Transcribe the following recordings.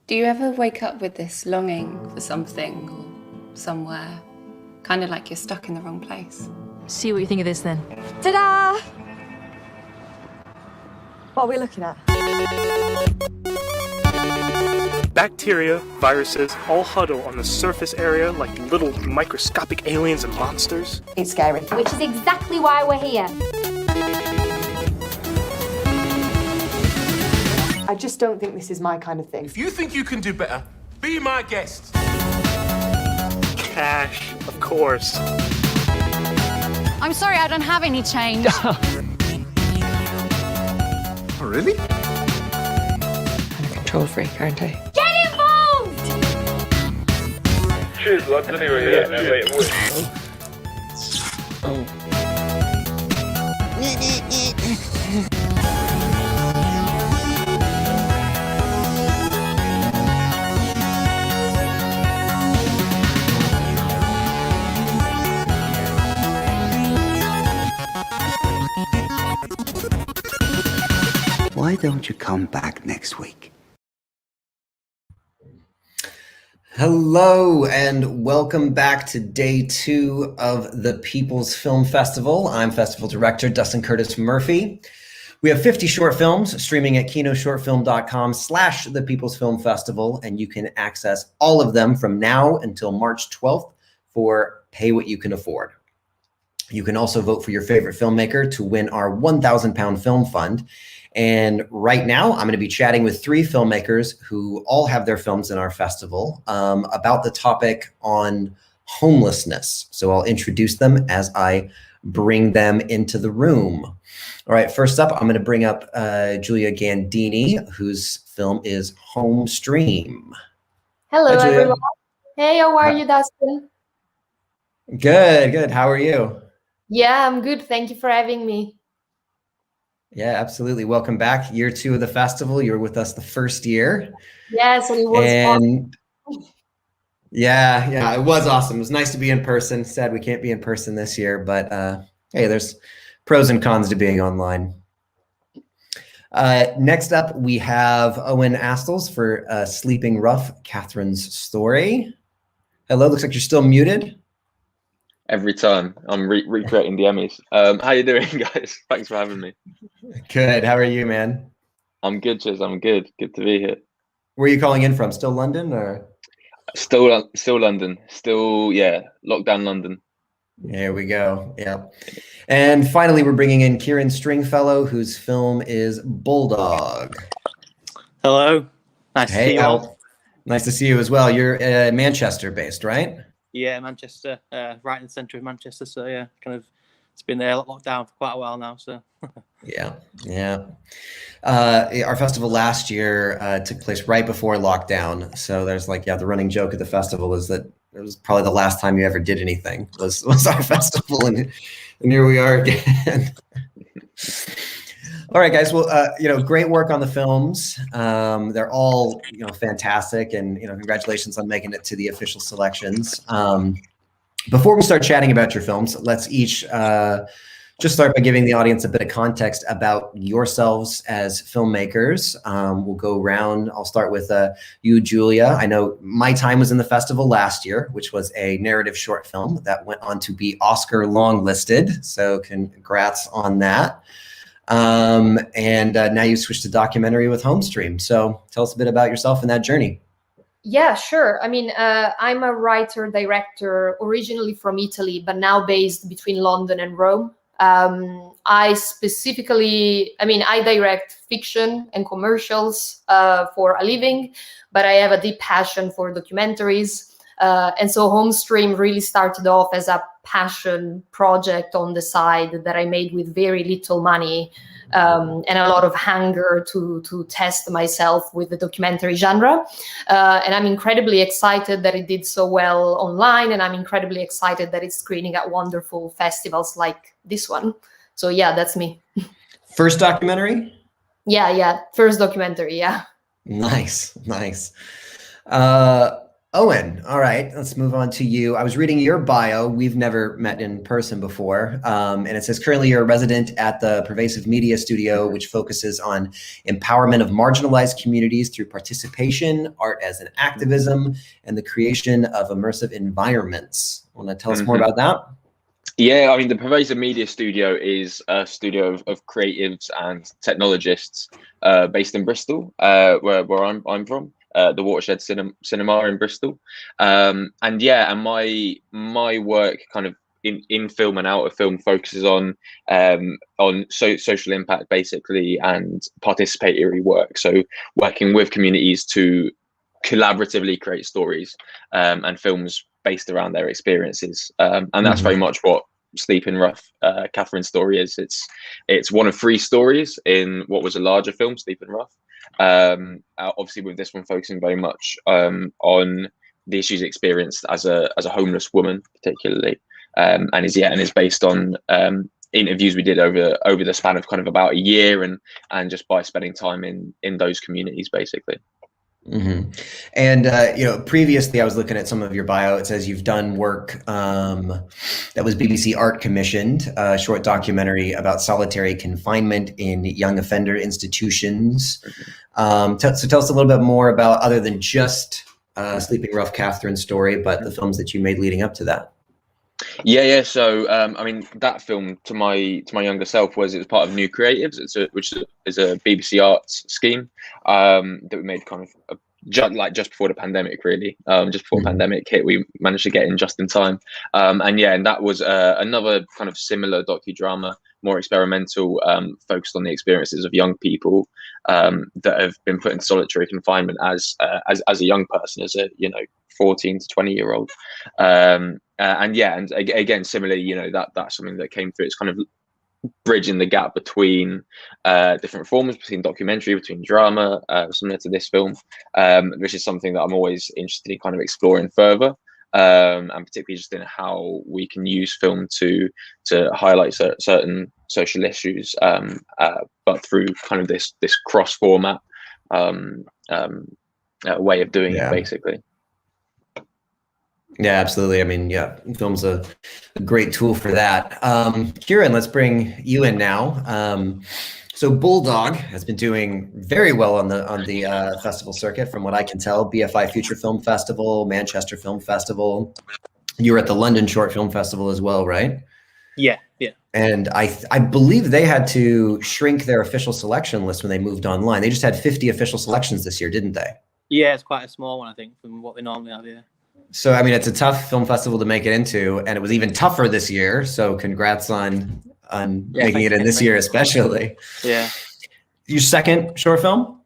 Do you ever wake up with this longing for something or somewhere? Kind of like you're stuck in the wrong place. See what you think of this then. Ta-da! What are we looking at? Bacteria, viruses, all huddle on the surface area like little microscopic aliens and monsters. It's scary. Which is exactly why we're here. I just don't think this is my kind of thing. If you think you can do better, be my guest. Cash, of course. I'm sorry, I don't have any change. Oh, really? I'm a control freak, aren't I? Get involved! Cheers, lads. Anyway, yeah. No, wait. Oh. Why don't you come back next week? Hello and welcome back to day 2 of the People's Film Festival. I'm Festival Director Dustin Curtis Murphy. We have 50 short films streaming at kinoshortfilm.com/the People's Film Festival, and you can access all of them from now until March 12th for Pay What You Can Afford. You can also vote for your favorite filmmaker to win our £1,000 film fund. And right now, I'm going to be chatting with 3 filmmakers who all have their films in our festival about the topic on homelessness. So I'll introduce them as I bring them into the room. All right, first up, I'm going to bring up Giulia Gandini, whose film is Home Stream. Hello, Hi, Giulia. everyone. Hey, how are you, Dustin? Good. How are you? Yeah, I'm good. Thank you for having me. Yeah, absolutely. Welcome back. Year 2 of the festival. You were with us the first year. Yes, and it was fun. Yeah, it was awesome. It was nice to be in person. Sad we can't be in person this year, but hey, there's pros and cons to being online. Next up, we have Owain Astles for Sleeping Rough, Catherine's Story. Hello, looks like you're still muted. Every time I'm recreating the Emmys. How you doing, guys? Thanks for having me. Good. How are you, man? I'm good, Chiz. I'm good. Good to be here. Where are you calling in from? Still London or? Still London. Still, lockdown London. There we go. Yeah. And finally, we're bringing in Kieran Stringfellow, whose film is Bulldog. Hello. Nice to see you all. Nice to see you as well. You're Manchester based, right? Yeah, Manchester, right in the centre of Manchester. So yeah, it's been there locked down for quite a while now. So yeah. Our festival last year took place right before lockdown. So there's the running joke at the festival is that it was probably the last time you ever did anything was our festival, and here we are again. All right, guys. Well, great work on the films. They're all, fantastic, and congratulations on making it to the official selections. Before we start chatting about your films, let's each just start by giving the audience a bit of context about yourselves as filmmakers. We'll go around. I'll start with you, Giulia. I know My Time was in the festival last year, which was a narrative short film that went on to be Oscar long-listed. So congrats on that. And now you switched to documentary with Homestream. So tell us a bit about yourself and that journey. Yeah, sure. I mean, I'm a writer-director originally from Italy, but now based between London and Rome. I direct fiction and commercials for a living, but I have a deep passion for documentaries. And so Homestream really started off as a passion project on the side that I made with very little money and a lot of hunger to test myself with the documentary genre. And I'm incredibly excited that it did so well online, and I'm incredibly excited that it's screening at wonderful festivals like this one. So yeah, that's me. First documentary? Yeah. First documentary, yeah. Nice. Owen, all right, let's move on to you. I was reading your bio. We've never met in person before. And it says currently you're a resident at the Pervasive Media Studio, which focuses on empowerment of marginalized communities through participation, art as an activism, and the creation of immersive environments. Want to tell us more about that? Yeah, I mean, the Pervasive Media Studio is a studio of creatives and technologists based in Bristol, where I'm from. The Watershed Cinema in Bristol, and my work kind of in film and out of film focuses on social impact basically and participatory work. So working with communities to collaboratively create stories and films based around their experiences, and that's very much what Sleeping Rough, Catherine's story is. It's one of 3 stories in what was a larger film, Sleeping Rough. Obviously with this one focusing very much on the issues experienced as a homeless woman particularly, and is based on interviews we did over the span of kind of about a year and just by spending time in those communities basically. And previously I was looking at some of your bio. It says you've done work that was BBC Art commissioned, a short documentary about solitary confinement in young offender institutions. So tell us a little bit more about, other than just Sleeping Rough, Catherine's story, but the films that you made leading up to that. Yeah. So, I mean, that film to my younger self it was part of New Creatives, which is a BBC Arts scheme that we made kind of just before the pandemic, really. Just before the pandemic hit, we managed to get in just in time. And that was another kind of similar docudrama, more experimental, focused on the experiences of young people that have been put into solitary confinement as a young person, as a 14 to 20-year-old. And again, similarly, that's something that came through. It's kind of bridging the gap between different forms, between documentary, between drama, similar to this film, which is something that I'm always interested in kind of exploring further, and particularly just in how we can use film to highlight certain social issues, but through kind of this cross format way of doing it, basically. Yeah, absolutely. I mean, film's a great tool for that. Kieran, let's bring you in now. So Bulldog has been doing very well on the festival circuit, from what I can tell. BFI Future Film Festival, Manchester Film Festival. You were at the London Short Film Festival as well, right? Yeah. And I believe they had to shrink their official selection list when they moved online. They just had 50 official selections this year, didn't they? Yeah, it's quite a small one, I think, from what they normally have. Yeah. So, I mean, it's a tough film festival to make it into, and it was even tougher this year. So congrats on making it in this year, especially. Yeah. Your second short film?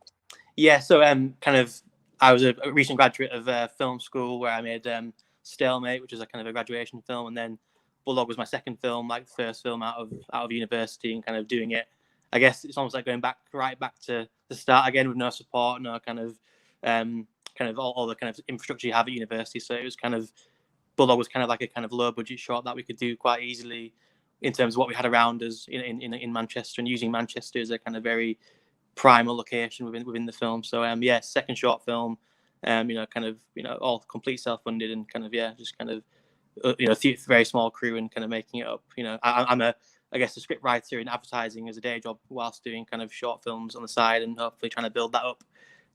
Yeah. So I was a recent graduate of film school where I made Stalemate, which is a kind of a graduation film. And then Bulldog was my second film, like the first film out of university, and kind of doing it. I guess it's almost like going right back to the start again with no support, no kind of all the kind of infrastructure you have at university. So it was kind of, Bulldog was kind of like a kind of low budget short that we could do quite easily in terms of what we had around us in Manchester, and using Manchester as a kind of very primal location within the film. So second short film, all complete self-funded, and kind of just kind of very small crew and kind of making it up. I'm a script writer in advertising as a day job, whilst doing kind of short films on the side, and hopefully trying to build that up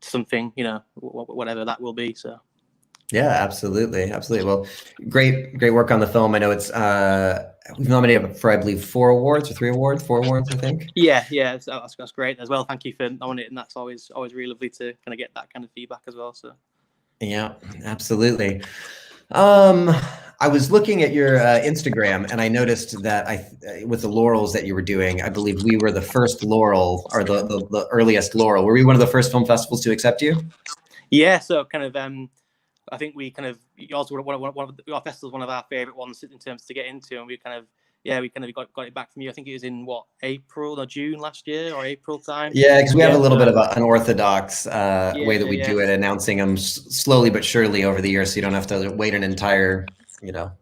to something, whatever that will be. So yeah, absolutely. Well, great work on the film. I know it's we've nominated for, I believe, 4 awards or 3 awards, 4 awards, I think. Yeah, that's great as well. Thank you for nominating. That's always really lovely to kind of get that kind of feedback as well. So yeah, absolutely. I was looking at your Instagram, and I noticed that with the laurels that you were doing, I believe we were the first laurel, or the earliest laurel. Were we one of the first film festivals to accept you? Yeah, so kind of I think we kind of, also one of our festivals, one of our favorite ones in terms to get into, and we kind of got it back from you. I think it was in April or June last year, or April time. Yeah, because we have a little bit of an unorthodox way that we do it, announcing them slowly but surely over the years, so you don't have to wait an entire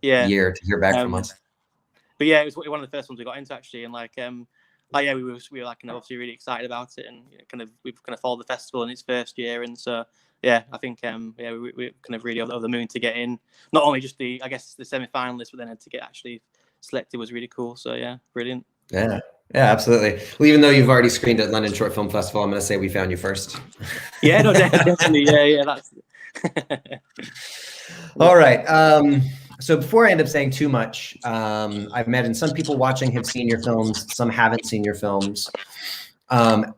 year to hear back from us. But yeah, it was one of the first ones we got into, actually, and we were like, obviously really excited about it, and we've kind of followed the festival in its first year, and so yeah, I think yeah, we're kind of really over the moon to get in. Not only just the, I guess, the semi-finalists, but then to get actually selected was really cool. So yeah, brilliant. Yeah, yeah, absolutely. Well, even though you've already screened at London Short Film Festival, I'm going to say we found you first. Yeah, no, definitely. Yeah, that's. All right. So before I end up saying too much, I imagine some people watching have seen your films, some haven't seen your films.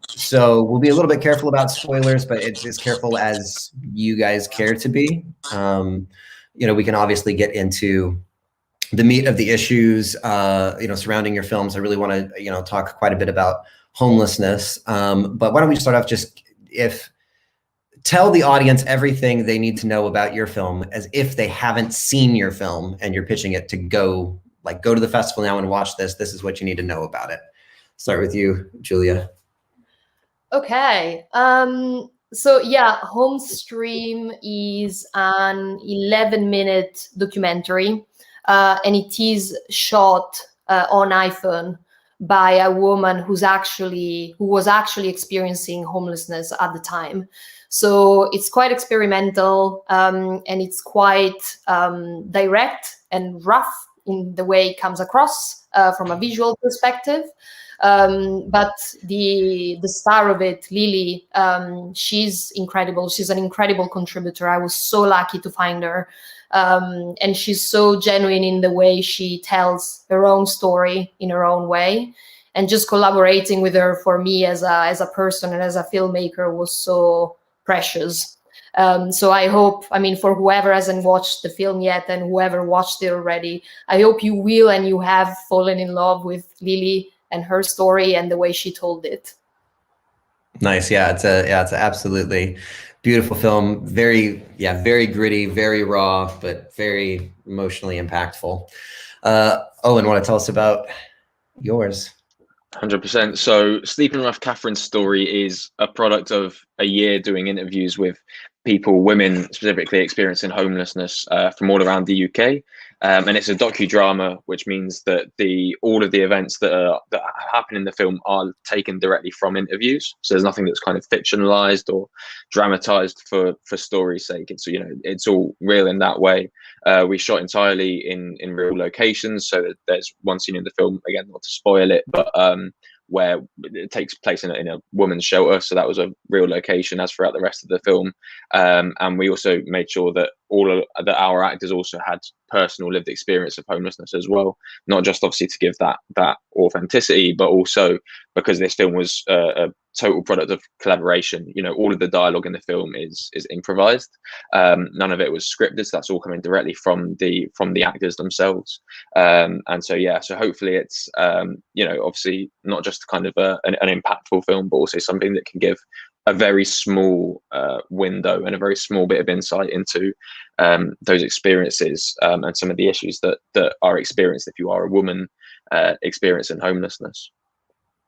So we'll be a little bit careful about spoilers, but it's as careful as you guys care to be. You know, we can obviously get into the meat of the issues, you know, surrounding your films. I really want to, you know, talk quite a bit about homelessness. But why don't we start off just tell the audience everything they need to know about your film as if they haven't seen your film and you're pitching it to go to the festival now and watch this. This is what you need to know about it. Start with you, Giulia. Okay. So yeah, Homestream is an 11-minute documentary, and it is shot on iPhone by a woman who was actually experiencing homelessness at the time. So it's quite experimental, and it's quite direct and rough in the way it comes across from a visual perspective. But the star of it, Lily, she's incredible. She's an incredible contributor. I was so lucky to find her. And she's so genuine in the way she tells her own story in her own way. And just collaborating with her for me as a person and as a filmmaker was so precious. So I hope, I mean, for whoever hasn't watched the film yet and whoever watched it already, I hope you will and you have fallen in love with Lily and her story and the way she told it. Nice. Yeah, it's a absolutely beautiful film. Very gritty, very raw, but very emotionally impactful. Owen, want to tell us about yours? 100%. So Sleeping Rough Catherine's story is a product of a year doing interviews with women specifically experiencing homelessness from all around the UK. And it's a docudrama, which means that all of the events that happen in the film are taken directly from interviews. So there's nothing that's kind of fictionalized or dramatized for story's sake. It's, you know, it's all real in that way. We shot entirely in real locations. So there's one scene in the film, again, not to spoil it, but where it takes place in a woman's shelter. So that was a real location, as throughout the rest of the film. And we also made sure that that our actors also had personal lived experience of homelessness as well, not just obviously to give that authenticity, but also because this film was a total product of collaboration. You know, all of the dialogue in the film is improvised. None of it was scripted, so that's all coming directly from the actors themselves. And so yeah, so hopefully it's you know, obviously not just kind of an impactful film, but also something that can give a very small window and a very small bit of insight into those experiences and some of the issues that are experienced if you are a woman experiencing homelessness.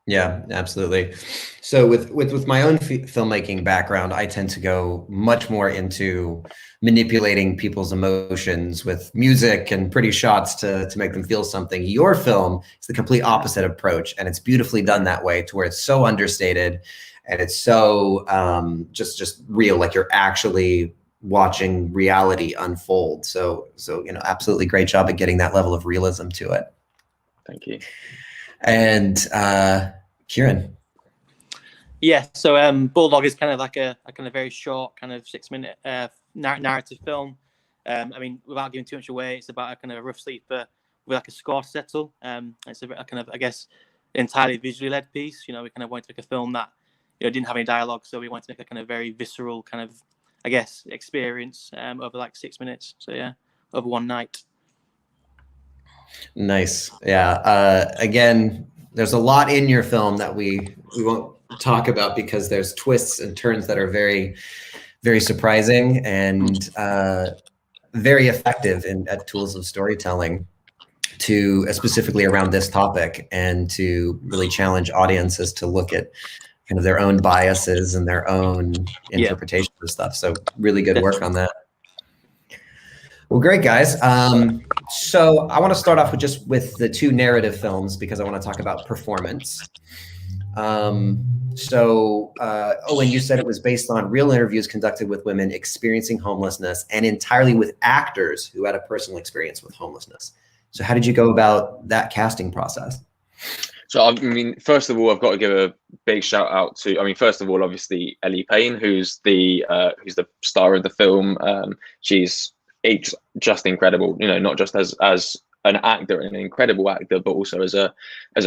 Yeah, absolutely. So with my own filmmaking background, I tend to go much more into manipulating people's emotions with music and pretty shots to make them feel something. Your film is the complete opposite approach, and it's beautifully done that way, to where it's so understated and it's so just real, like you're actually watching reality unfold. So you know, absolutely great job at getting that level of realism to it. Thank you. And Kieran. Yeah, so Bulldog is kind of like a kind of very short, kind of 6-minute narrative film. I mean, without giving too much away, it's about a kind of a rough sleeper with like a score to settle. It's a kind of, I guess, entirely visually led piece. You know, we kind of wanted to make a film that, you know, didn't have any dialogue, so we wanted to make a kind of very visceral kind of, I guess, experience over like 6 minutes. So yeah, over one night. Nice. Yeah. Again, there's a lot in your film that we won't talk about because there's twists and turns that are very, very surprising and very effective at tools of storytelling to specifically around this topic, and to really challenge audiences to look at kind of their own biases and their own interpretation of stuff. So really good work on that. Well, great, guys. So I want to start off with the two narrative films because I want to talk about performance. Owen, you said it was based on real interviews conducted with women experiencing homelessness and entirely with actors who had a personal experience with homelessness. So how did you go about that casting process? So, I mean, first of all, I've got to give a big shout out to, I mean, first of all, obviously Ellie Payne, who's the star of the film. She's just incredible, you know, not just as an actor, an incredible actor, but also as a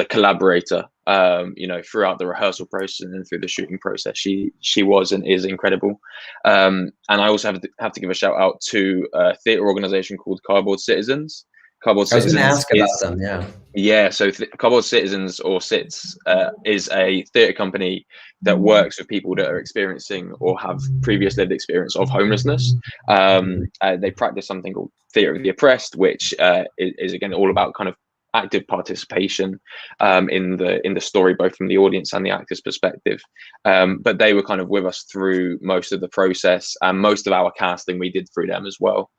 collaborator. You know, throughout the rehearsal process and through the shooting process, she was and is incredible. And I also have to give a shout out to a theatre organisation called Cardboard Citizens. Cardboard I was going to Citizens ask about them. Yeah. Yeah, so Cardboard Citizens, or CITS, is a theatre company that works with people that are experiencing or have previous lived experience of homelessness. They practice something called Theatre of the Oppressed, which is again all about kind of active participation in the story, both from the audience and the actor's perspective. But they were kind of with us through most of the process, and most of our casting we did through them as well.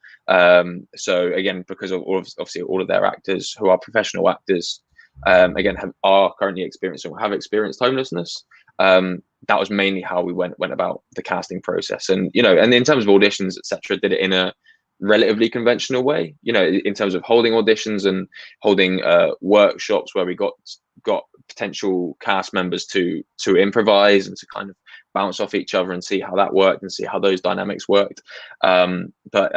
So again, because of obviously all of their actors who are professional actors, again are currently experiencing or have experienced homelessness. That was mainly how we went about the casting process. And you know, and in terms of auditions, etc., did it in a relatively conventional way. You know, in terms of holding auditions and holding workshops where we got potential cast members to improvise and to kind of bounce off each other and see how that worked and see how those dynamics worked. But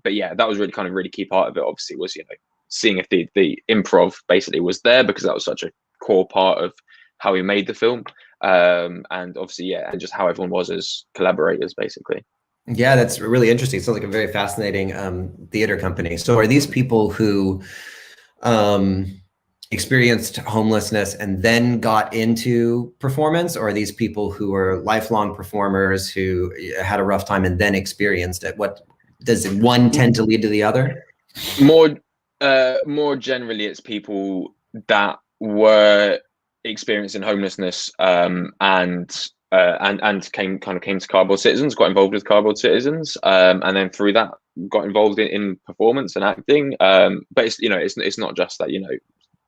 yeah, that was really key part of it. Obviously, was, you know, seeing if the improv basically was there, because that was such a core part of how we made the film. And obviously, yeah, and just how everyone was as collaborators, basically. Yeah, that's really interesting. It sounds like a very fascinating theater company. So are these people who experienced homelessness and then got into performance, or are these people who are lifelong performers who had a rough time and then experienced it? What does one tend to lead to the other? More generally, it's people that were experiencing homelessness and came to Cardboard Citizens, got involved with Cardboard Citizens, and then through that got involved in performance and acting. But it's, you know, it's not just that, you know,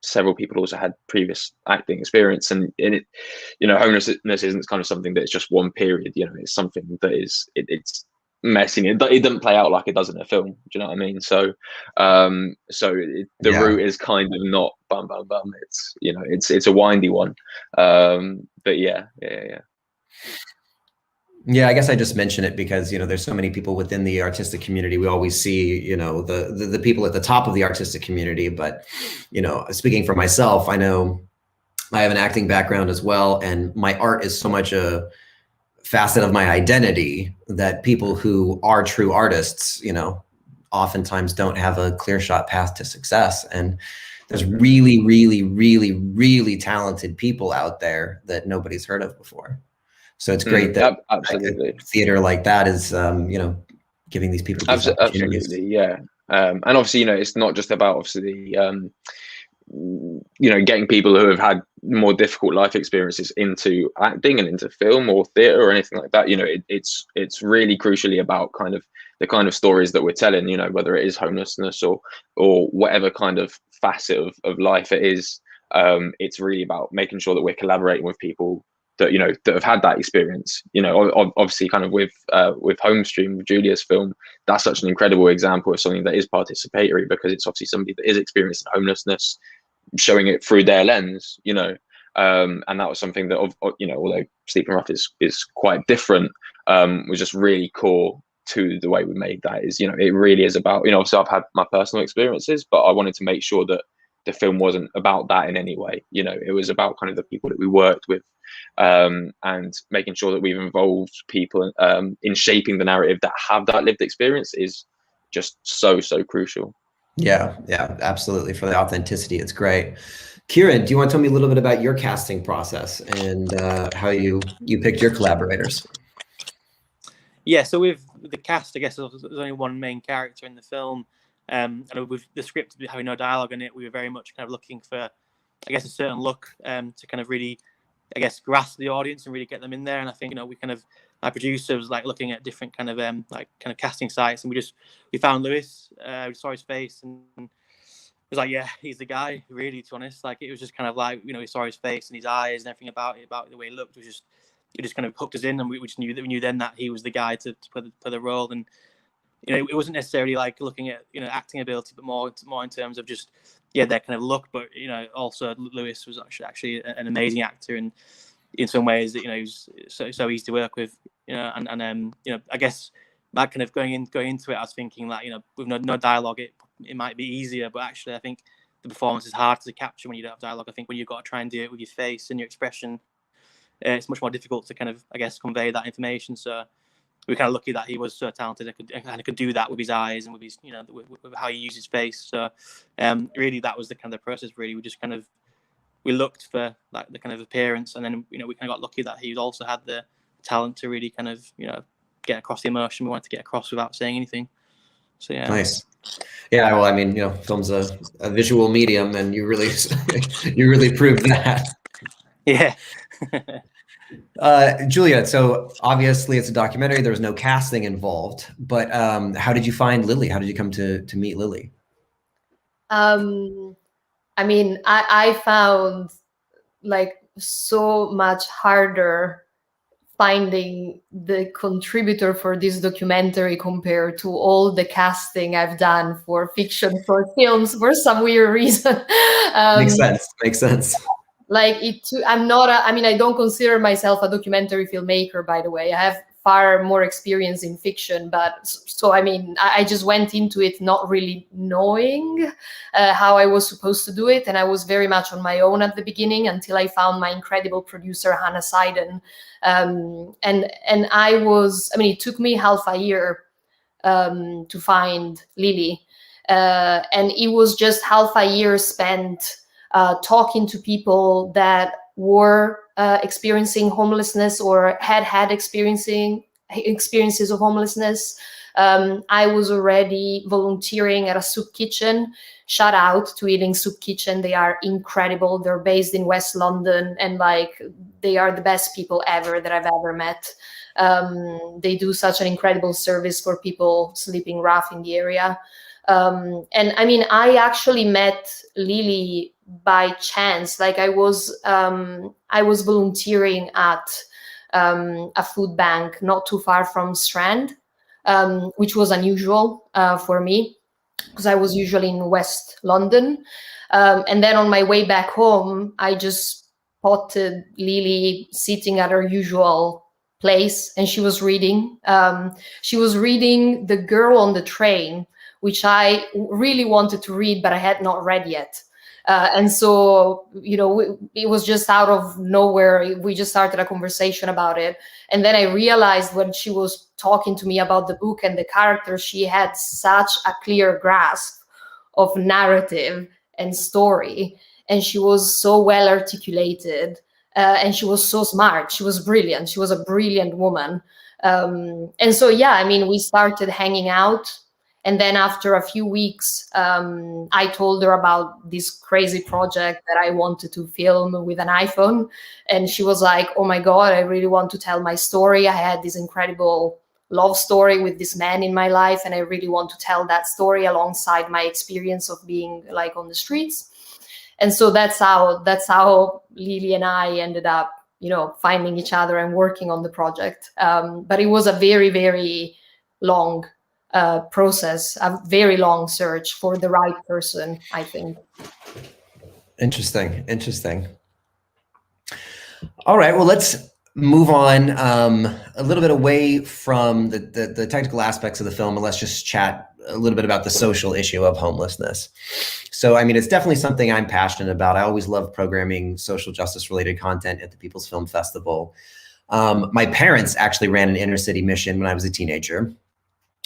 several people also had previous acting experience, and it, you know, homelessness isn't kind of something that's just one period. You know, it's something that is it's messing. It doesn't play out like it does in a film. Do you know what I mean? So, the route is kind of not bum bum bum. It's, you know, it's a windy one. But yeah. Yeah, I guess I just mention it because, you know, there's so many people within the artistic community. We always see, you know, the people at the top of the artistic community. But, you know, speaking for myself, I know I have an acting background as well, and my art is so much a facet of my identity that people who are true artists, you know, oftentimes don't have a clear shot path to success. And there's really, really, really, really talented people out there that nobody's heard of before. So it's great that absolutely a theater like that is, you know, giving these people these opportunities. Absolutely, yeah. And obviously, you know, it's not just about obviously you know, getting people who have had more difficult life experiences into acting and into film or theater or anything like that. You know, it's really crucially about kind of the kind of stories that we're telling. You know, whether it is homelessness or whatever kind of facet of life it is. It's really about making sure that we're collaborating with people that, you know, that have had that experience. You know, obviously kind of with Homestream, with Giulia's film, that's such an incredible example of something that is participatory, because it's obviously somebody that is experiencing homelessness, showing it through their lens, you know. And that was something that, you know, although Sleeping Rough is quite different, was just really core to the way we made that. Is, you know, it really is about, you know, so I've had my personal experiences, but I wanted to make sure that the film wasn't about that in any way. You know, it was about kind of the people that we worked with, and making sure that we've involved people in shaping the narrative that have that lived experience is just so crucial. Yeah, absolutely. For the authenticity, it's great. Kieran, do you want to tell me a little bit about your casting process and how you picked your collaborators? Yeah, so with the cast, I guess there's only one main character in the film. And with the script having no dialogue in it, we were very much kind of looking for, I guess, a certain look to kind of really, I guess, grasp the audience and really get them in there. And I think, you know, we kind of, my producer was like looking at different kind of casting sites, and we found Lewis. We saw his face, and was like, yeah, he's the guy, really, to be honest. Like, it was just kind of like, we saw his face and his eyes and everything about the way he looked. It just kind of hooked us in, and we just knew then that he was the guy to play the role. And it wasn't necessarily like looking at acting ability, but more in terms of just that kind of look. But also Lewis was actually an amazing actor, and in some ways that he was so easy to work with. I guess that kind of going into it, I was thinking that with no dialogue, it might be easier, but actually I think the performance is hard to capture when you don't have dialogue. I think when you've got to try and do it with your face and your expression, it's much more difficult to kind of, I guess, convey that information. So we were kind of lucky that he was so talented and could do that with his eyes and with his, with how he used his face. So really, that was the kind of process. Really, we looked for like the kind of appearance, and then we kind of got lucky that he also had the talent to really kind of get across the emotion we wanted to get across without saying anything. So yeah. Nice. Yeah, well, I mean, film's a visual medium, and you really you really proved that. Yeah. Giulia, so obviously it's a documentary. There was no casting involved, but how did you find Lily? How did you come to meet Lily? I mean, I found like so much harder finding the contributor for this documentary compared to all the casting I've done for fiction, for films, for some weird reason. Makes sense. Like I don't consider myself a documentary filmmaker, by the way. I have far more experience in fiction, but so I just went into it not really knowing how I was supposed to do it, and I was very much on my own at the beginning until I found my incredible producer Hannah Seiden, and it took me half a year to find Lily, and it was just half a year spent talking to people that were experiencing homelessness or had experiences of homelessness. I was already volunteering at a soup kitchen. Shout out to Eating Soup Kitchen. They are incredible. They're based in West London, and they are the best people ever that I've ever met. They do such an incredible service for people sleeping rough in the area. I actually met Lily by chance. Like I was volunteering at a food bank not too far from Strand, which was unusual for me because I was usually in West London. And then on my way back home, I just spotted Lily sitting at her usual place, and she was reading. She was reading The Girl on the Train, which I really wanted to read, but I had not read yet. And so, it was just out of nowhere. We just started a conversation about it. And then I realized when she was talking to me about the book and the characters, she had such a clear grasp of narrative and story. And she was so well articulated, and she was so smart. She was brilliant. She was a brilliant woman. And so, we started hanging out. And then after a few weeks, I told her about this crazy project that I wanted to film with an iPhone. And she was like, oh my God, I really want to tell my story. I had this incredible love story with this man in my life, and I really want to tell that story alongside my experience of being like on the streets. And so that's how Lily and I ended up, finding each other and working on the project. But it was a very, very long process, a very long search for the right person, I think. Interesting. All right, well, let's move on a little bit away from the technical aspects of the film, and let's just chat a little bit about the social issue of homelessness. So, it's definitely something I'm passionate about. I always love programming social justice related content at the People's Film Festival. My parents actually ran an inner city mission when I was a teenager.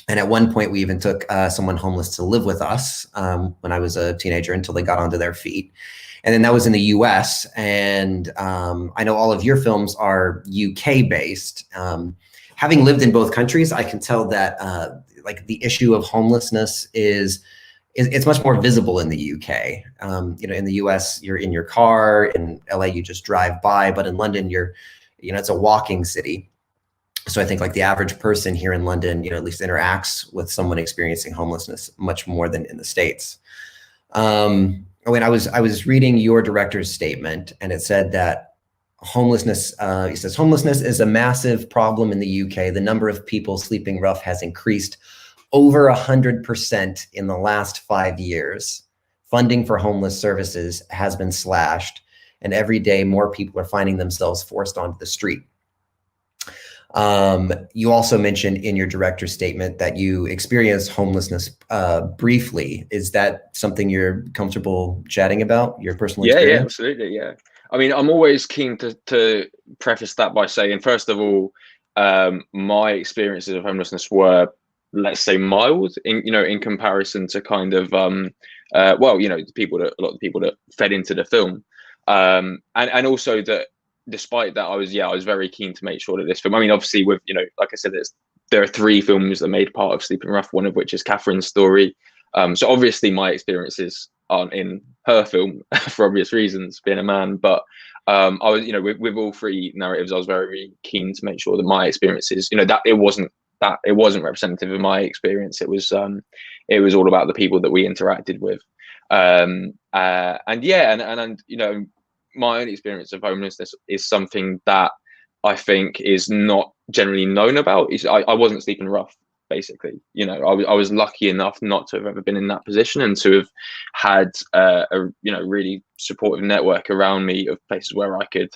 And at one point, we even took someone homeless to live with us when I was a teenager until they got onto their feet. And then that was in the US. And I know all of your films are UK based. Having lived in both countries, I can tell that the issue of homelessness it's much more visible in the UK. In the US, you're in your car. In LA, you just drive by. But in London, it's a walking city. So I think the average person here in London, at least interacts with someone experiencing homelessness much more than in the States. When I was reading your director's statement, and it said that homelessness, he says, homelessness is a massive problem in the UK. The number of people sleeping rough has increased over 100% in the last 5 years. Funding for homeless services has been slashed, and every day more people are finding themselves forced onto the street. You also mentioned in your director's statement that you experienced homelessness briefly. Is that something you're comfortable chatting about, your personal experience? Yeah, absolutely. Yeah. I mean, I'm always keen to preface that by saying, first of all, my experiences of homelessness were, let's say, mild in comparison to kind of, well, a lot of the people that fed into the film. And also that despite that, I was very keen to make sure that this film, I mean, obviously with, like I said, there are 3 films that made part of Sleeping Rough, one of which is Catherine's story. So obviously my experiences aren't in her film for obvious reasons, being a man, but I was, with all 3 narratives, I was very keen to make sure that my experiences, that it wasn't representative of my experience. It was all about the people that we interacted with. My own experience of homelessness is something that I think is not generally known about. I wasn't sleeping rough, basically. I was lucky enough not to have ever been in that position and to have had a really supportive network around me of places where I could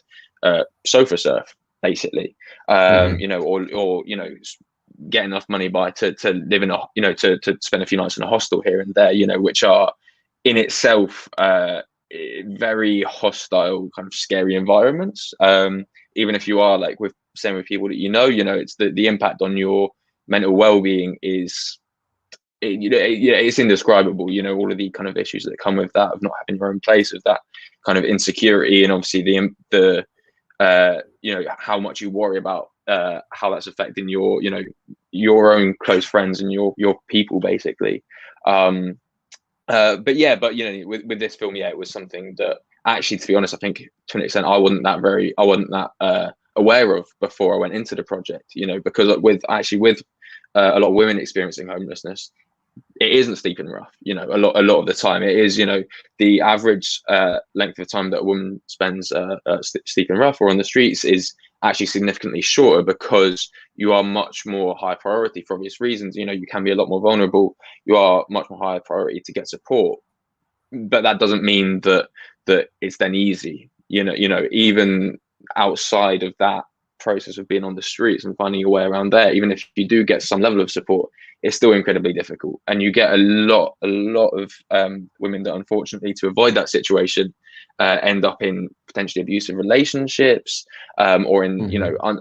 sofa surf, basically, or get enough money to live in to spend a few nights in a hostel here and there, which are in itself very hostile, kind of scary environments. Even if you are like with people that it's the impact on your mental well-being is it's indescribable. All of the kind of issues that come with that, of not having your own place, of that kind of insecurity, and obviously the how much you worry about how that's affecting your own close friends and your people, basically. But with this film, it was something that actually, to be honest, I think to an extent I wasn't that aware of before I went into the project, because with a lot of women experiencing homelessness, it isn't sleeping rough. A lot of the time it is, the average length of time that a woman spends sleeping rough or on the streets is actually significantly shorter, because you are much more high priority for obvious reasons. You can be a lot more vulnerable. You are much more high priority to get support, but that doesn't mean that it's then easy. Even outside of that process of being on the streets and finding your way around there, even if you do get some level of support, it's still incredibly difficult. And you get a lot of women that, unfortunately, to avoid that situation, end up in potentially abusive relationships, or in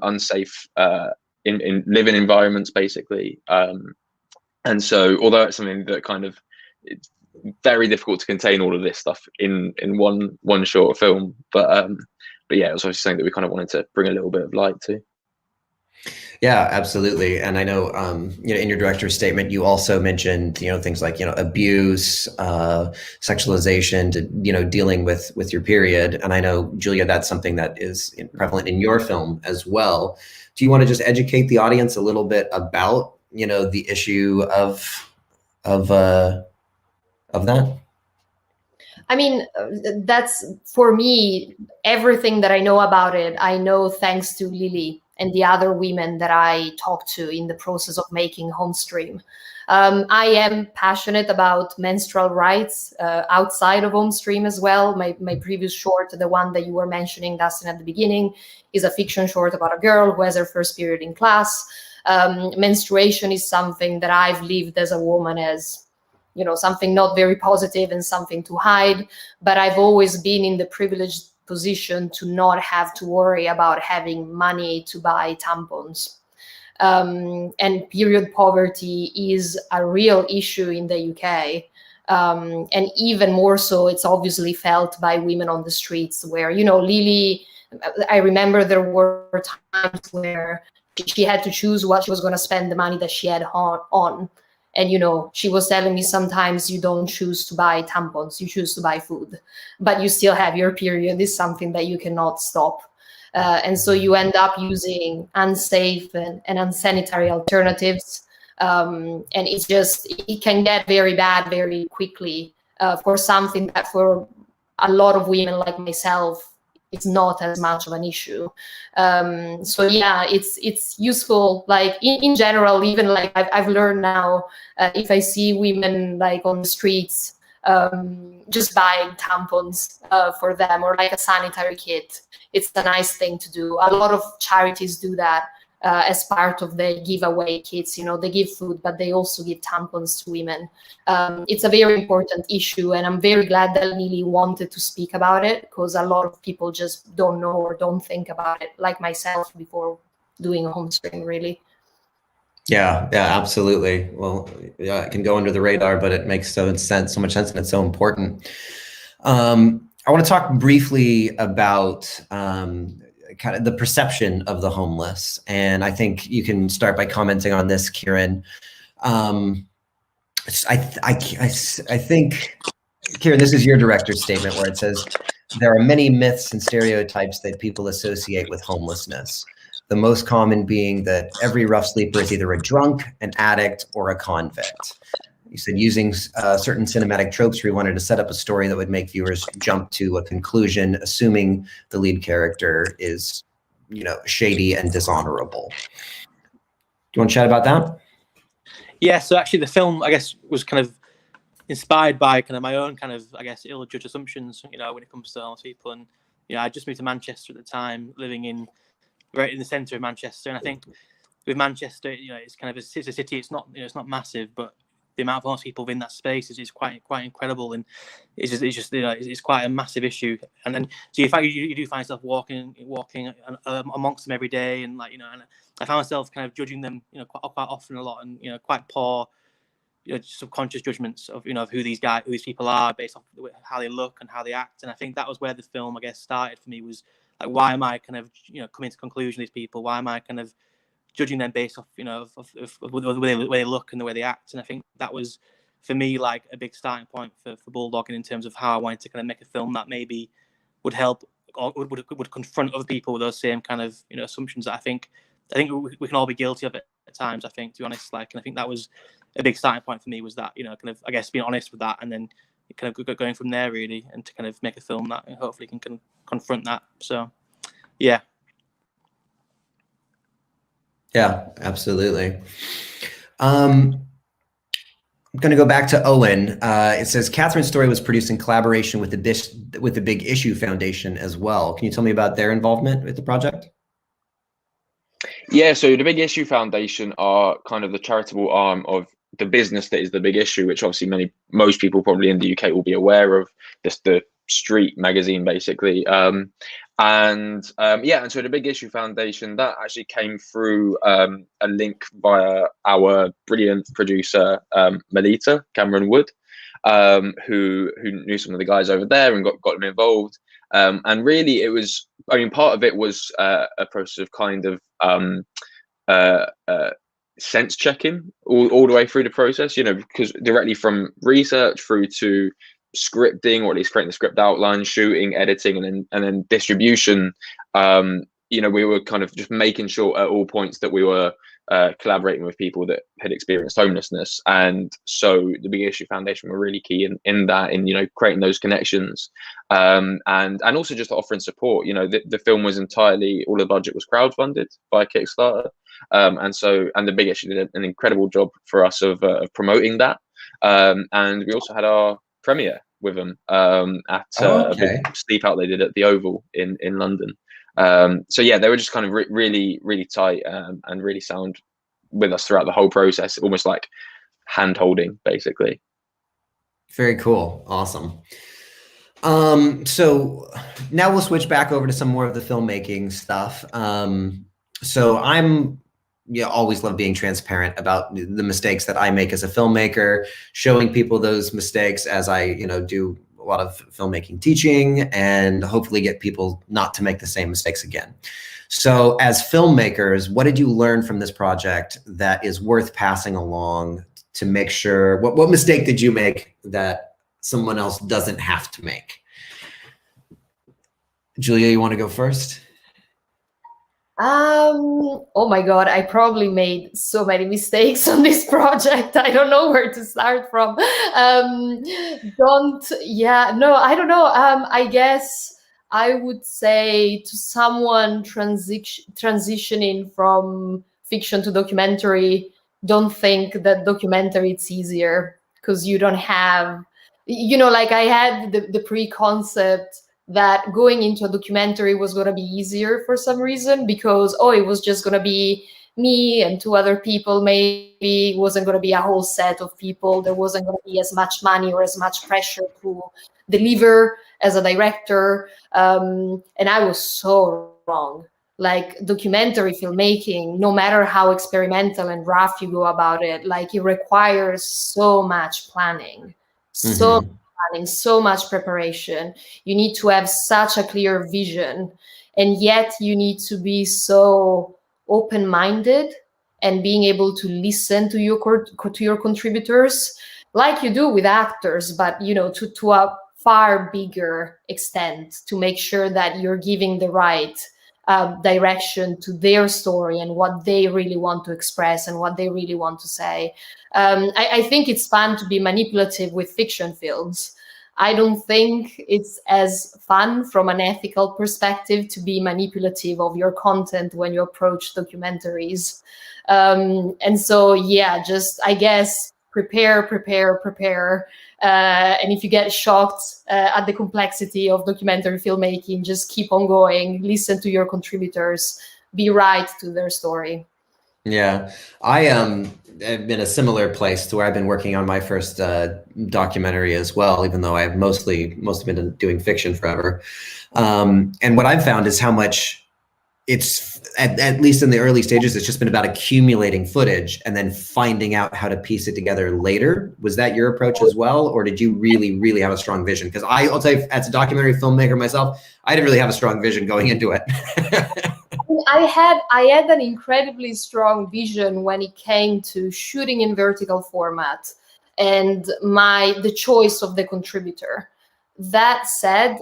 unsafe in living environments, basically. And so, although it's something that kind of, it's very difficult to contain all of this stuff in one short film, but yeah, it was obviously something that we kind of wanted to bring a little bit of light to. Yeah, absolutely. And I know, in your director's statement, you also mentioned, things like, abuse, sexualization, to, dealing with your period. And I know, Giulia, that's something that is prevalent in your film as well. Do you want to just educate the audience a little bit about, the issue of that? I mean, that's, for me, everything that I know about it, I know thanks to Lily and the other women that I talked to in the process of making Homestream. I am passionate about menstrual rights outside of Homestream as well. My previous short, the one that you were mentioning, Dustin, at the beginning, is a fiction short about a girl who has her first period in class. Menstruation is something that I've lived as a woman as, something not very positive and something to hide, but I've always been in the privileged position to not have to worry about having money to buy tampons. And period poverty is a real issue in the UK. And even more so, it's obviously felt by women on the streets where, Lily, I remember there were times where she had to choose what she was going to spend the money that she had on. And, she was telling me sometimes you don't choose to buy tampons, you choose to buy food, but you still have your period. Is something that you cannot stop. And so you end up using unsafe and unsanitary alternatives. And it can get very bad very quickly. for something that for a lot of women like myself, it's not as much of an issue. So yeah, it's useful. Like in general, even like I've learned now, if I see women like on the streets, just buying tampons for them, or like a sanitary kit, it's a nice thing to do. A lot of charities do that as part of the giveaway kits. You know, they give food, but they also give tampons to women. It's a very important issue, and I'm very glad that Lily wanted to speak about it, because a lot of people just don't know or don't think about it, like myself, before doing a home stream, really. Yeah, absolutely. Well, yeah, it can go under the radar, but it makes so much sense, and it's so important. I want to talk briefly about kind of the perception of the homeless, and I think you can start by commenting on this, Kieran. I think, Kieran, this is your director's statement where it says, there are many myths and stereotypes that people associate with homelessness. The most common being that every rough sleeper is either a drunk, an addict, or a convict. You said using certain cinematic tropes, we wanted to set up a story that would make viewers jump to a conclusion, assuming the lead character is, you know, shady and dishonorable. Do you want to chat about that? Yeah, so actually the film, I guess, was kind of inspired by kind of my own kind of, I guess, ill-judged assumptions, you know, when it comes to homeless people. And, you know, I just moved to Manchester at the time, living right in the centre of Manchester. And I think with Manchester, you know, it's kind of it's a city. It's not, you know, it's not massive, but the amount of homeless people within that space is quite incredible, and it's just you know, it's quite a massive issue. And then so you do find yourself walking amongst them every day, and like, you know, and I found myself kind of judging them, you know, quite often a lot, and, you know, quite poor, you know, subconscious judgments of, you know, of who these people are based off how they look and how they act. And I think that was where the film, I guess, started for me, was like, why am I kind of, you know, coming to conclusion these people? Why am I kind of judging them based off, you know, of the way they look and the way they act? And I think that was, for me, like a big starting point for Bulldog, and in terms of how I wanted to kind of make a film that maybe would help or would confront other people with those same kind of, you know, assumptions that I think we can all be guilty of it at times, I think, to be honest. Like, and I think that was a big starting point for me, was that, you know, kind of, I guess, being honest with that, and then kind of going from there, really, and to kind of make a film that hopefully can confront that. So, yeah. Yeah, absolutely. I'm going to go back to Owain. It says Catherine's story was produced in collaboration with the Big Issue Foundation as well. Can you tell me about their involvement with the project? Yeah, so the Big Issue Foundation are kind of the charitable arm of the business that is The Big Issue, which obviously most people probably in the UK will be aware of. This the street magazine, basically. And so the Big Issue Foundation, that actually came through a link via our brilliant producer, Melita Cameron Wood, who knew some of the guys over there and got them involved. And really, it was, I mean, part of it was a process of kind of sense checking all the way through the process, you know, because directly from research through to scripting, or at least creating the script outline, shooting, editing, and then distribution, you know, we were kind of just making sure at all points that we were collaborating with people that had experienced homelessness. And so the Big Issue Foundation were really key in that, in, you know, creating those connections, and also just offering support. You know, the film was entirely, all the budget was crowdfunded by Kickstarter, and the Big Issue did an incredible job for us of promoting that, and we also had our premiere with them at a big sleep out they did at the Oval in London. So yeah, they were just kind of really tight, and really sound with us throughout the whole process, almost like hand holding, basically. Very cool. Awesome. So now we'll switch back over to some more of the filmmaking stuff. So I'm always love being transparent about the mistakes that I make as a filmmaker, showing people those mistakes as I, do a lot of filmmaking teaching, and hopefully get people not to make the same mistakes again. So as filmmakers, what did you learn from this project that is worth passing along to make sure, what mistake did you make that someone else doesn't have to make? Giulia, you want to go first? Oh my God, I probably made so many mistakes on this project. I don't know where to start from. No, I don't know. I guess I would say to someone transitioning from fiction to documentary, don't think that documentary it's easier because you don't have, like I had the pre-concept that going into a documentary was going to be easier for some reason because it was just going to be me and two other people. Maybe it wasn't going to be a whole set of people. There wasn't going to be as much money or as much pressure to deliver as a director, and I was so wrong. Like documentary filmmaking, no matter how experimental and rough you go about it, like it requires so much planning, so planning, so much preparation. You need to have such a clear vision, and yet you need to be so open-minded and being able to listen to your contributors, like you do with actors, but to a far bigger extent, to make sure that you're giving the right direction to their story and what they really want to express and what they really want to say. I think it's fun to be manipulative with fiction films. I don't think it's as fun from an ethical perspective to be manipulative of your content when you approach documentaries. And so, just, I guess, prepare. And if you get shocked at the complexity of documentary filmmaking, just keep on going, listen to your contributors, be right to their story. Yeah, I am in a similar place to where I've been working on my first documentary as well, even though I've mostly been doing fiction forever. And what I've found is how much it's, at least in the early stages, it's just been about accumulating footage and then finding out how to piece it together later. Was that your approach as well? Or did you really, really have a strong vision? Because I'll tell you, as a documentary filmmaker myself, I didn't really have a strong vision going into it. I had an incredibly strong vision when it came to shooting in vertical format and the choice of the contributor. That said,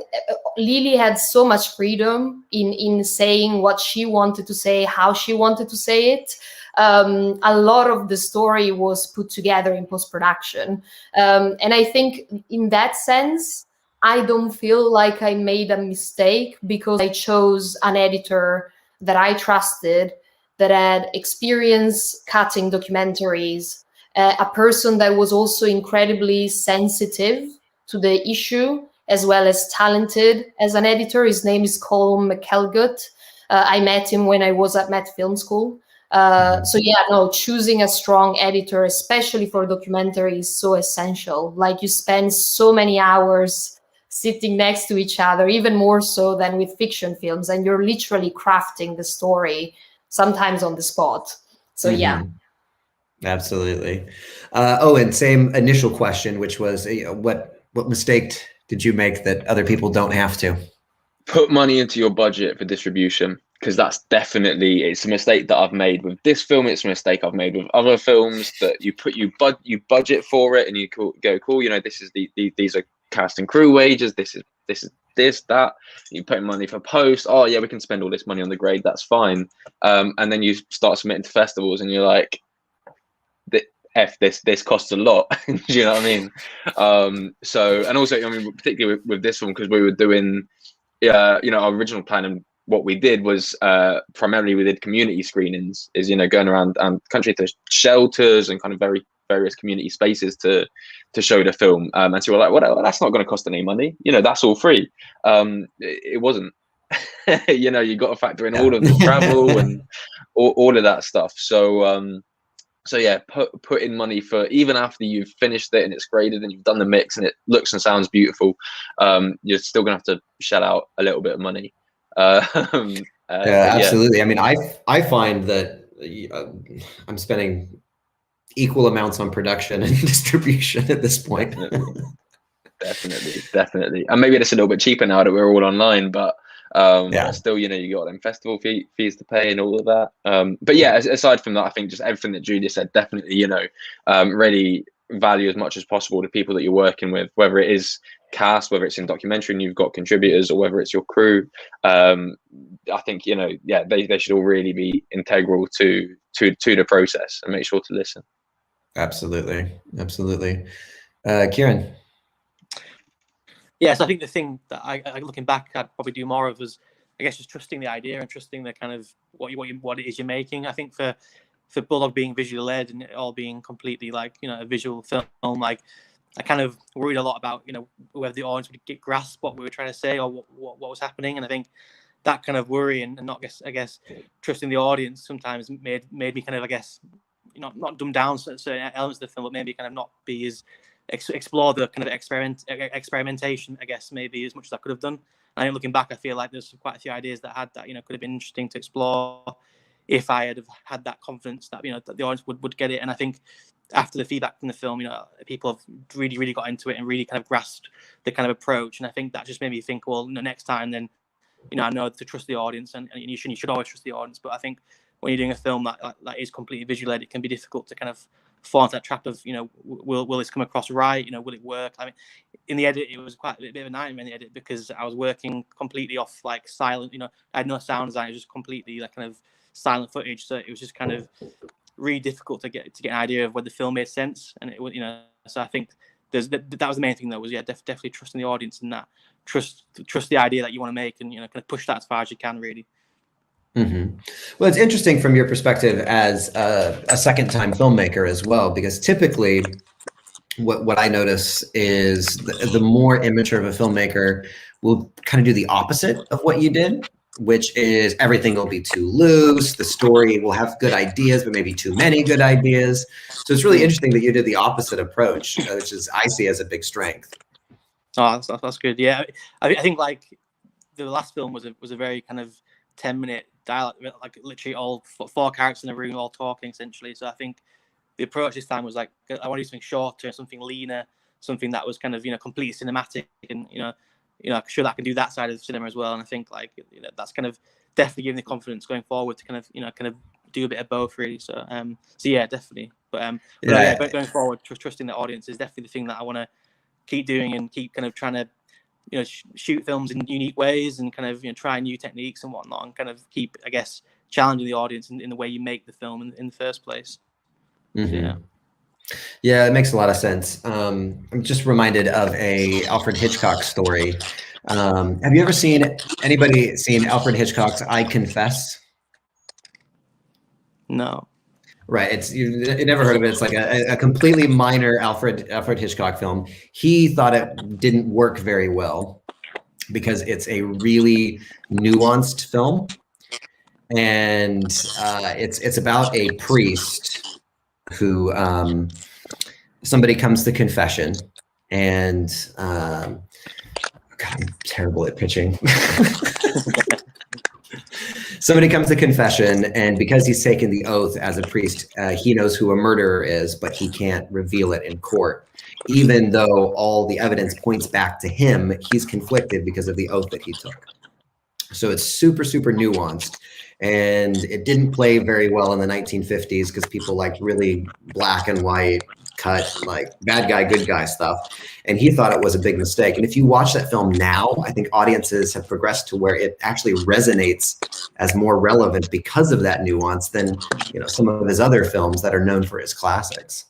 Lily had so much freedom in saying what she wanted to say, how she wanted to say it. A lot of the story was put together in post-production. And I think in that sense, I don't feel like I made a mistake because I chose an editor that I trusted, that had experience cutting documentaries, a person that was also incredibly sensitive to the issue, as well as talented as an editor. His name is Colm McElgut. I met him when I was at Met Film School. Choosing a strong editor, especially for documentary, is so essential. Like you spend so many hours sitting next to each other, even more so than with fiction films, and you're literally crafting the story, sometimes on the spot. So Absolutely. And same initial question, which was, what mistake did you make that other people don't have to? Put money into your budget for distribution, because that's definitely, it's a mistake that I've made with this film. It's a mistake I've made with other films, that you budget for it and you go, cool, this is these are cast and crew wages, this is that. You put money for post. Oh yeah, we can spend all this money on the grade, that's fine. And then you start submitting to festivals and you're like, this costs a lot. Do you know what I mean? And also, particularly with this one, because we were doing our original plan, and what we did was primarily we did community screenings, is going around country to shelters and kind of various community spaces to show the film. And so we're like, well, that's not going to cost any money. That's all free. It wasn't. You got to factor in all of the travel and all of that stuff. So yeah, put in money for, even after you've finished it and it's graded and you've done the mix and it looks and sounds beautiful, you're still gonna have to shell out a little bit of money. Absolutely. I mean, I find that I'm spending equal amounts on production and distribution at this point. Definitely. And maybe it's a little bit cheaper now that we're all online, but still, you got them festival fees to pay and all of that. But yeah, aside from that, I think just everything that Giulia said, definitely, really value as much as possible the people that you're working with, whether it is cast, whether it's in documentary and you've got contributors, or whether it's your crew. I think, you know, yeah, they should all really be integral to the process and make sure to listen. Absolutely, absolutely. Kieran. Yeah, so I think the thing that I looking back, I'd probably do more of was, I guess, just trusting the idea and trusting the kind of what it is you're making. I think for Bulldog being visually led and it all being completely like, you know, a visual film, like I kind of worried a lot about, you know, whether the audience would grasp what we were trying to say or what was happening. And I think that kind of worry and not, I guess, trusting the audience sometimes made me kind of, I guess, you know, not dumb down certain elements of the film, but maybe kind of not be as explore the kind of experimentation, I guess, maybe as much as I could have done. And looking back, I feel like there's quite a few ideas that had that, you know, could have been interesting to explore if I had had that confidence that, you know, that the audience would get it. And I think after the feedback from the film, you know, people have really got into it and really kind of grasped the kind of approach. And I think that just made me think, well, you know, next time then, you know, I know to trust the audience, and you should always trust the audience. But I think when you're doing a film that is completely visual led, it can be difficult to kind of fall into that trap of, you know, will this come across right? You know, will it work? I mean, in the edit, it was quite a bit of a nightmare in the edit because I was working completely off like silent. You know, I had no sound design; it was just completely like kind of silent footage. So it was just kind of really difficult to get an idea of whether the film made sense. And it was, you know, so I think that was the main thing though, was definitely trusting the audience and that trust the idea that you want to make, and, you know, kind of push that as far as you can, really. Mm-hmm. Well, it's interesting from your perspective as a second-time filmmaker as well, because typically what I notice is the more immature of a filmmaker will kind of do the opposite of what you did, which is everything will be too loose. The story will have good ideas, but maybe too many good ideas. So it's really interesting that you did the opposite approach, which is I see as a big strength. Oh, that's good. Yeah, I think like the last film was a very kind of 10-minute dialogue, like literally all four characters in a room all talking essentially. So I think the approach this time was like, I want to do something shorter, something leaner, something that was kind of, you know, completely cinematic, and you know, I'm sure that I can do that side of cinema as well. And I think like, you know, that's kind of definitely giving the confidence going forward to kind of, you know, kind of do a bit of both really. So so yeah, definitely. But going forward, trusting the audience is definitely the thing that I want to keep doing and keep kind of trying to, you know, shoot films in unique ways and kind of, you know, try new techniques and whatnot, and kind of keep, I guess, challenging the audience in the way you make the film in the first place. Mm-hmm. Yeah. Yeah, it makes a lot of sense. I'm just reminded of a Alfred Hitchcock story. Have you ever anybody seen Alfred Hitchcock's I Confess? No. Right, you never heard of it. It's like a completely minor Alfred Hitchcock film. He thought it didn't work very well because it's a really nuanced film, and it's about a priest who somebody comes to confession, and God, I'm terrible at pitching. Somebody comes to confession, and because he's taken the oath as a priest, he knows who a murderer is, but he can't reveal it in court. Even though all the evidence points back to him, he's conflicted because of the oath that he took. So it's super, super nuanced. And it didn't play very well in the 1950s because people liked really black and white cut, like bad guy, good guy stuff. And he thought it was a big mistake. And if you watch that film now, I think audiences have progressed to where it actually resonates as more relevant because of that nuance than, you know, some of his other films that are known for his classics.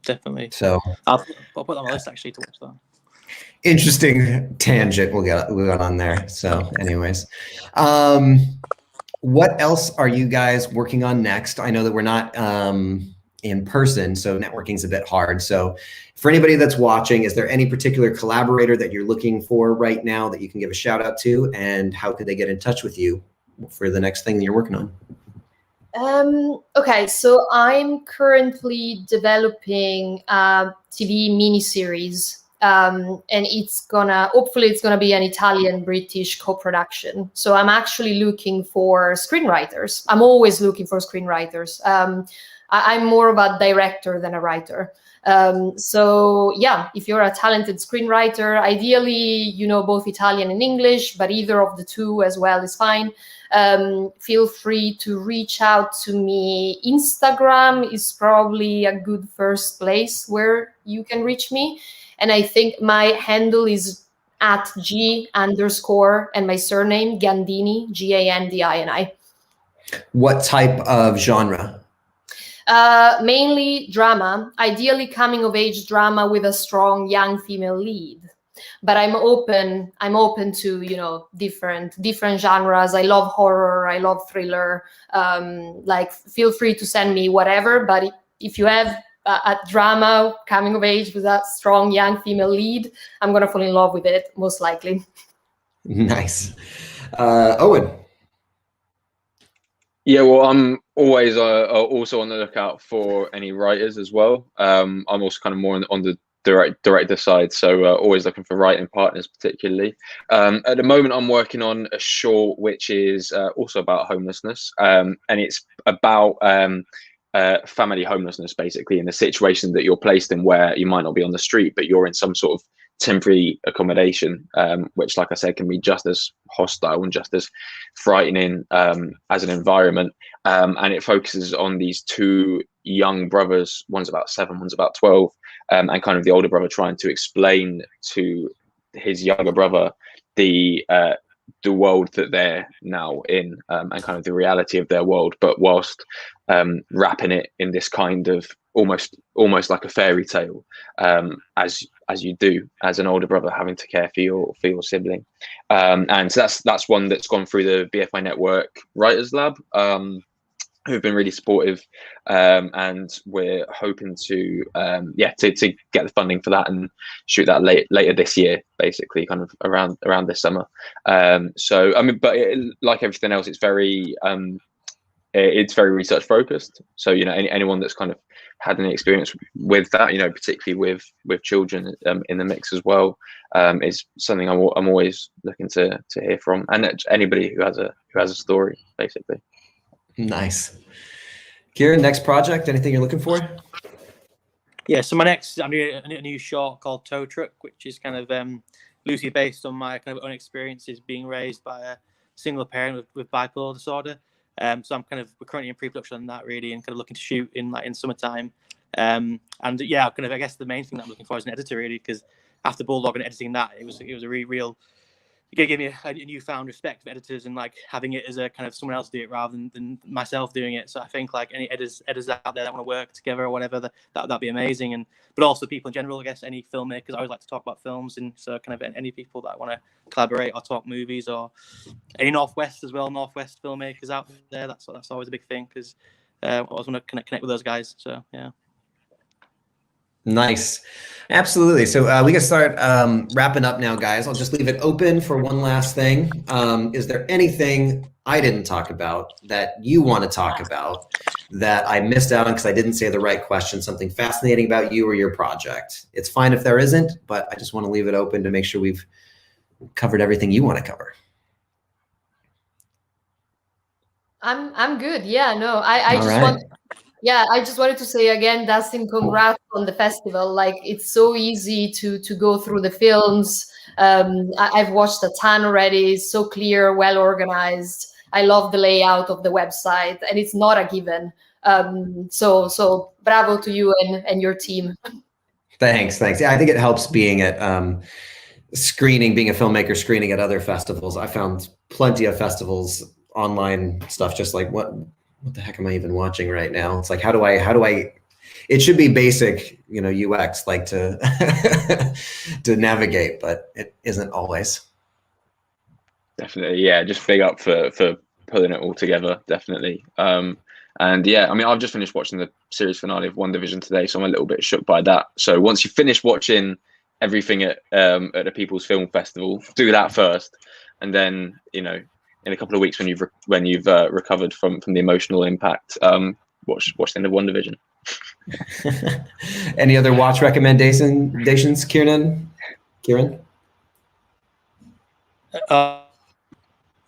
Definitely. So I'll put that on my list actually to watch that. Interesting tangent we got on there. So anyways, what else are you guys working on next? I know that we're not in person, so networking is a bit hard. So for anybody that's watching, is there any particular collaborator that you're looking for right now that you can give a shout out to, and how could they get in touch with you for the next thing that you're working on? Okay, so I'm currently developing a TV miniseries, and hopefully it's gonna be an Italian-British co-production. So I'm actually looking for screenwriters. I'm always looking for screenwriters. I'm more of a director than a writer. So yeah, if you're a talented screenwriter, ideally, you know, both Italian and English, but either of the two as well is fine. Feel free to reach out to me. Instagram is probably a good first place where you can reach me. And I think my handle is @G_ and my surname Gandini, Gandini. What type of genre? Mainly drama, ideally coming of age drama with a strong young female lead. But I'm open to, you know, different genres. I love horror, I love thriller. Like, feel free to send me whatever, but if you have a drama coming of age with a strong young female lead, I'm gonna fall in love with it, most likely. Nice. Owen. Yeah, well, I'm always also on the lookout for any writers as well. I'm also kind of more on the director side, so always looking for writing partners particularly. At the moment I'm working on a short which is also about homelessness, and it's about family homelessness, basically, in the situation that you're placed in where you might not be on the street but you're in some sort of temporary accommodation, which, like I said, can be just as hostile and just as frightening as an environment. And it focuses on these two young brothers, one's about 7, one's about 12, and kind of the older brother trying to explain to his younger brother the world that they're now in, and kind of the reality of their world, but whilst wrapping it in this kind of almost like a fairy tale, as you do as an older brother having to care for your sibling. And so that's one that's gone through the BFI Network Writers Lab, who've been really supportive, and we're hoping to get the funding for that and shoot that later this year, basically, kind of around this summer. So I mean, but like everything else, it's very research focused. So, you know, anyone that's kind of had any experience with that, you know, particularly with children in the mix as well, is something I'm always looking to hear from, and anybody who has a story, basically. Nice. Kieran, next project, anything you're looking for? Yeah, so I'm doing a new short called Tow Truck, which is kind of loosely based on my kind of own experiences being raised by a single parent with bipolar disorder. So we're currently in pre-production on that, really, and kind of looking to shoot in summertime. And yeah, kind of, I guess the main thing that I'm looking for is an editor, really, because after Bulldog and editing that, it was a really real. It gave me a newfound respect for editors and like having it as a kind of someone else do it rather than myself doing it. So I think like any editors out there that want to work together or whatever, that'd be amazing. And but also people in general, I guess, any filmmakers. I always like to talk about films, and so kind of any people that want to collaborate or talk movies, or any Northwest as well, Northwest filmmakers out there. That's always a big thing, because I always want to connect with those guys. So yeah. Nice. Absolutely. So we can start wrapping up now, guys. I'll just leave it open for one last thing. Is there anything I didn't talk about that you want to talk about that I missed out on because I didn't say the right question, something fascinating about you or your project? It's fine if there isn't, but I just want to leave it open to make sure we've covered everything you want to cover. I'm good. Yeah, no, I just wanted to say again, Dustin, congrats on the festival. Like, it's so easy to go through the films. I've watched a ton already. It's so clear, well organized. I love the layout of the website, and it's not a given. So bravo to you and your team. Thanks. Yeah, I think it helps being at being a filmmaker screening at other festivals. I found plenty of festivals, online stuff, just like what the heck am I even watching right now? It's like, how do I, it should be basic, you know, UX, like to navigate, but it isn't always. Definitely. Yeah. Just big up for pulling it all together. Definitely. And yeah, I mean, I've just finished watching the series finale of WandaVision today, so I'm a little bit shook by that. So once you finish watching everything at the People's Film Festival, do that first. And then, you know, in a couple of weeks when you've recovered from the emotional impact, watch the end of WandaVision. Any other watch recommendations, Kieran? I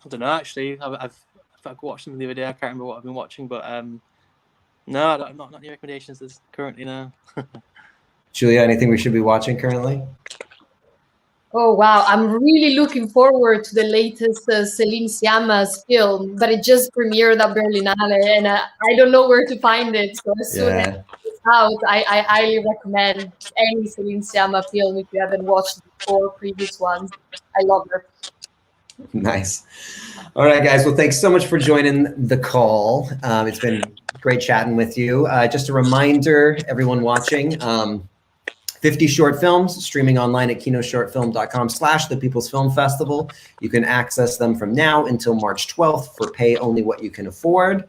don't know, actually. I've watched them the other day. I can't remember what I've been watching, but no, not any recommendations as currently now. Giulia, anything we should be watching currently? Oh, wow. I'm really looking forward to the latest Celine Sciamma's film, but it just premiered at Berlinale, and I don't know where to find it. So as soon as it's out, I highly recommend any Celine Sciamma film if you haven't watched the 4 previous ones. I love her. Nice. All right, guys. Well, thanks so much for joining the call. It's been great chatting with you. Just a reminder, everyone watching, 50 short films streaming online at kinoshortfilm.com/The People's Film Festival. You can access them from now until March 12th for pay only what you can afford.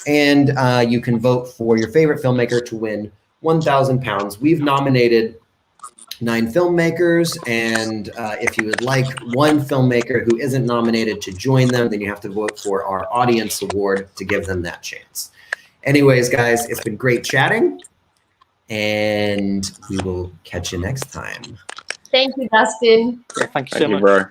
And you can vote for your favorite filmmaker to win £1,000. We've nominated 9 filmmakers, and if you would like one filmmaker who isn't nominated to join them, then you have to vote for our audience award to give them that chance. Anyways, guys, it's been great chatting, and we will catch you next time. Thank you, Dustin. Yeah, thank you Thank so you, much. bro.